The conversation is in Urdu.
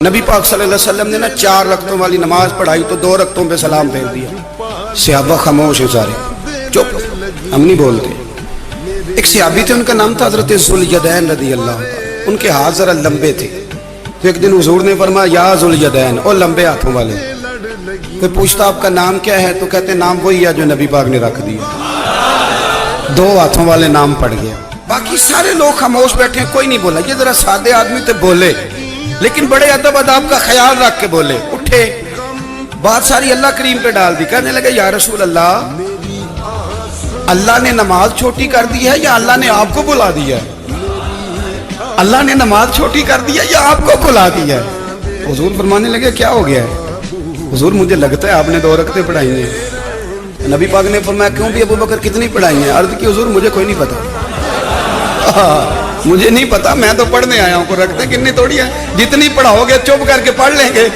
نبی پاک صلی اللہ علیہ وسلم نے 4 رکعتوں والی نماز پڑھائی تو 2 رکعتوں پہ سلام پھیر دیا۔ صحابہ خاموش ہیں سارے، چپ، ہم نہیں بولتے۔ ایک صحابی تھے، ان کا نام تھا حضرت ذوالیدین رضی اللہ عنہ۔ ان کے ہاتھ ذرا لمبے تھے، تو ایک دن حضور نے فرمایا یا ذوالیدین، اور لمبے ہاتھوں والے۔ کوئی پوچھتا آپ کا نام کیا ہے تو کہتے نام وہی ہے جو نبی پاک نے رکھ دیا۔ 2 ہاتھوں والے نام پڑ گیا۔ باقی سارے لوگ خاموش بیٹھے ہیں، کوئی نہیں بولا۔ یہ ذرا سادے آدمی تھے، بولے لیکن بڑے ادب اداب کا خیال رکھ کے بولے، اٹھے، بات ساری اللہ کریم پہ ڈال دی۔ کہنے لگے یا رسول اللہ، اللہ نے نماز چھوٹی کر دی ہے یا اللہ نے آپ کو بلا دیا ہے؟ اللہ نے نماز چھوٹی کر دی ہے یا آپ کو بلا دیا ہے؟ حضور فرمانے لگے کیا ہو گیا ہے؟ حضور مجھے لگتا ہے آپ نے 2 رکعتیں پڑھائی ہیں۔ نبی پاک نے فرمایا کیوں بھی ابو بکر کتنی پڑھائی ہیں؟ عرض کی حضور مجھے کوئی نہیں پتا، مجھے نہیں پتا، میں تو پڑھنے آیا ہوں، کو رکھتے کتنی توڑی ہے، جتنی پڑھاؤ گے چپ کر کے پڑھ لیں گے۔